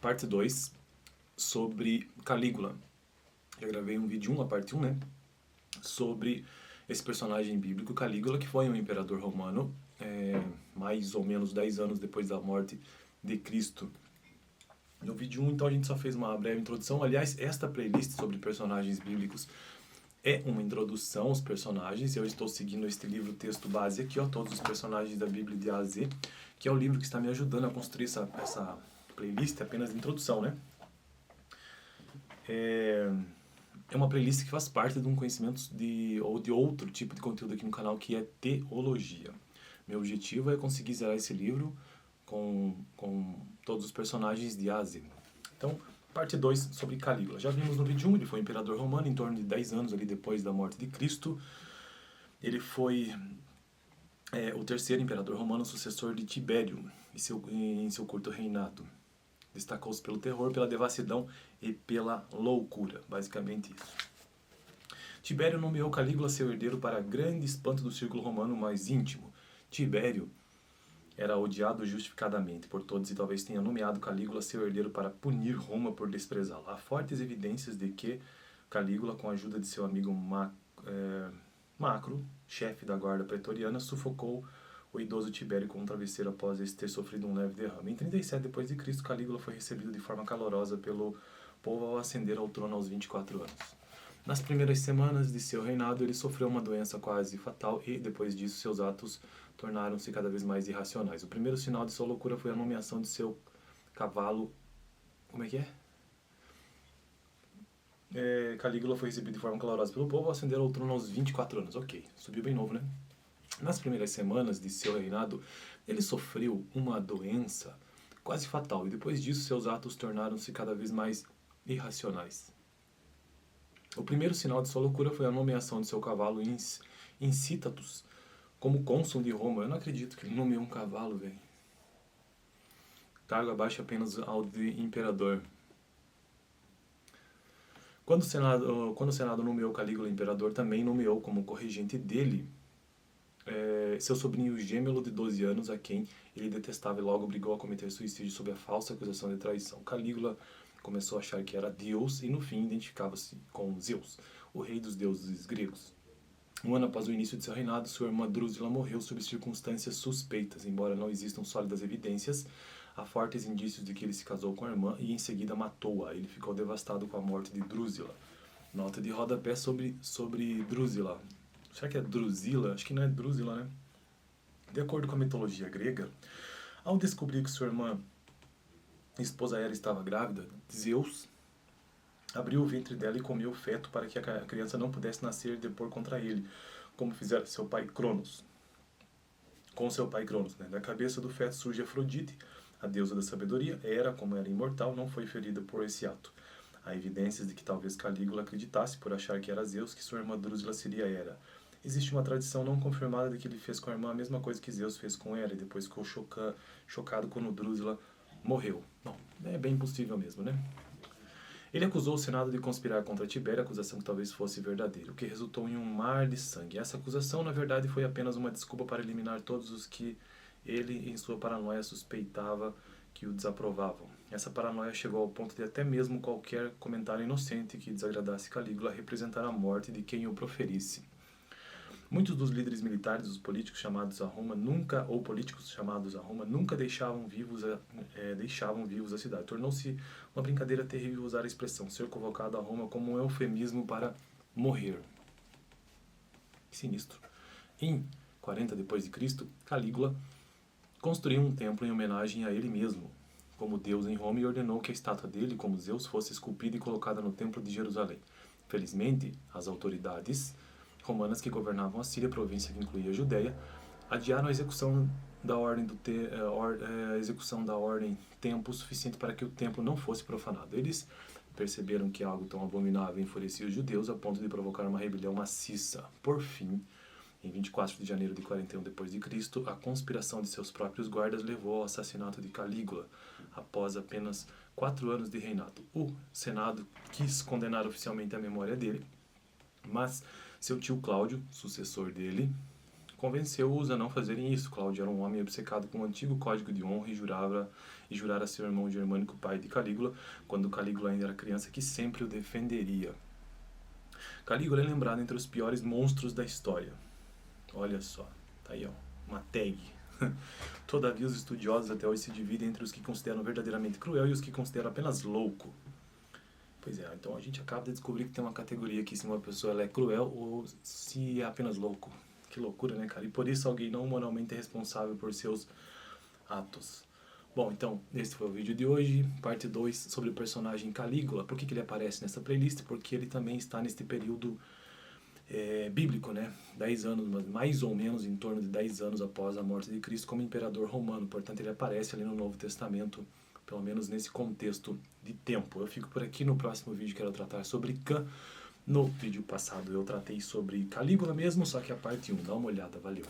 parte 2 sobre Calígula. Já gravei um vídeo 1, a parte 1, né? Sobre esse personagem bíblico, Calígula, que foi um imperador romano, mais ou menos 10 anos depois da morte de Cristo. No vídeo 1, então, a gente só fez uma breve introdução. Aliás, esta playlist sobre personagens bíblicos é uma introdução aos personagens. Eu estou seguindo este livro texto base aqui, ó, todos os personagens da Bíblia de A a Z, que é o livro que está me ajudando a construir essa playlist, apenas de introdução, né? É uma playlist que faz parte de um conhecimento ou de outro tipo de conteúdo aqui no canal, que é teologia. Meu objetivo é conseguir zerar esse livro com todos os personagens de A a Z. Então, parte 2 sobre Calígula. Já vimos no vídeo 1, ele foi imperador romano em torno de 10 anos ali depois da morte de Cristo. Ele foi o terceiro imperador romano, sucessor de Tibério, em seu curto reinado. Destacou-se pelo terror, pela devassidão e pela loucura, basicamente isso. Tibério nomeou Calígula seu herdeiro para grande espanto do círculo romano mais íntimo. Tibério era odiado justificadamente por todos e talvez tenha nomeado Calígula seu herdeiro para punir Roma por desprezá-lo. Há fortes evidências de que Calígula, com a ajuda de seu amigo Macro, chefe da guarda pretoriana, sufocou o idoso Tibério com um travesseiro após este ter sofrido um leve derrame. Em 37 d.C., Calígula foi recebido de forma calorosa pelo povo ao ascender ao trono aos 24 anos. Nas primeiras semanas de seu reinado, ele sofreu uma doença quase fatal e, depois disso, seus atos tornaram-se cada vez mais irracionais. O primeiro sinal de sua loucura foi a nomeação de seu cavalo... Como é que é? Calígula foi recebido de forma calorosa pelo povo ao ascender ao trono aos 24 anos. Ok, subiu bem novo, né? Nas primeiras semanas de seu reinado, ele sofreu uma doença quase fatal e depois disso seus atos tornaram-se cada vez mais irracionais. O primeiro sinal de sua loucura foi a nomeação de seu cavalo Incítatus como cônsul de Roma. Eu não acredito que ele nomeou um cavalo, velho. Cargo abaixo apenas ao de imperador. Quando o Senado nomeou Calígula imperador, também nomeou como corregente dele seu sobrinho Gêmelo, de 12 anos, a quem ele detestava e logo obrigou a cometer suicídio sob a falsa acusação de traição. Calígula começou a achar que era Deus e no fim identificava-se com Zeus, o rei dos deuses gregos. Um ano após o início de seu reinado, sua irmã Drusila morreu sob circunstâncias suspeitas. Embora não existam sólidas evidências, há fortes indícios de que ele se casou com a irmã e em seguida matou-a. Ele ficou devastado com a morte de Drusila. Nota de rodapé sobre Drusila. Será que é Drusila? Acho que não é Drusila, né? De acordo com a mitologia grega, ao descobrir que sua irmã esposa Hera estava grávida, Zeus abriu o ventre dela e comeu o feto para que a criança não pudesse nascer e depor contra ele, como fizera seu pai Cronos. Com seu pai Cronos, né? Da cabeça do feto surge Afrodite, a deusa da sabedoria. Hera, como era imortal, não foi ferida por esse ato. Há evidências de que talvez Calígula acreditasse, por achar que era Zeus, que sua irmã Drusila seria Hera. Existe uma tradição não confirmada de que ele fez com a irmã a mesma coisa que Zeus fez com Hera e depois ficou chocado quando Drusila morreu. Bom, é bem possível mesmo, né? Ele acusou o Senado de conspirar contra Tibério, acusação que talvez fosse verdadeira, o que resultou em um mar de sangue. Essa acusação, na verdade, foi apenas uma desculpa para eliminar todos os que ele, em sua paranoia, suspeitava que o desaprovavam. Essa paranoia chegou ao ponto de até mesmo qualquer comentário inocente que desagradasse Calígula representar a morte de quem o proferisse. Muitos dos líderes militares, os políticos chamados a Roma, nunca deixavam vivos a cidade. Tornou-se uma brincadeira terrível usar a expressão ser convocado a Roma como um eufemismo para morrer. Sinistro. Em 40 d.C., Calígula construiu um templo em homenagem a ele mesmo, como Deus em Roma, e ordenou que a estátua dele, como Zeus, fosse esculpida e colocada no templo de Jerusalém. Felizmente, as autoridades romanas que governavam a Síria, província que incluía a Judéia, adiaram a execução da ordem tempo suficiente para que o templo não fosse profanado. Eles perceberam que algo tão abominável enfurecia os judeus a ponto de provocar uma rebelião maciça. Por fim, em 24 de janeiro de 41 d.C., a conspiração de seus próprios guardas levou ao assassinato de Calígula, após apenas 4 anos de reinado. O Senado quis condenar oficialmente a memória dele, mas seu tio Cláudio, sucessor dele, convenceu-os a não fazerem isso. Cláudio era um homem obcecado com o antigo código de honra e jurara ser o irmão germânico pai de Calígula, quando Calígula ainda era criança, que sempre o defenderia. Calígula é lembrado entre os piores monstros da história. Olha só, tá aí ó, uma tag. Todavia os estudiosos até hoje se dividem entre os que consideram verdadeiramente cruel e os que consideram apenas louco. Pois é, então a gente acaba de descobrir que tem uma categoria aqui se uma pessoa ela é cruel ou se é apenas louco. Que loucura, né, cara? E por isso alguém não moralmente é responsável por seus atos. Bom, então, esse foi o vídeo de hoje, parte 2 sobre o personagem Calígula. Por que ele aparece nessa playlist? Porque ele também está neste período bíblico, né? 10 anos, mas mais ou menos em torno de 10 anos após a morte de Cristo como imperador romano. Portanto, ele aparece ali no Novo Testamento, pelo menos nesse contexto de tempo. Eu fico por aqui. No próximo vídeo quero tratar sobre Cã. No vídeo passado eu tratei sobre Calígula mesmo, só que a parte 1. Dá uma olhada, valeu.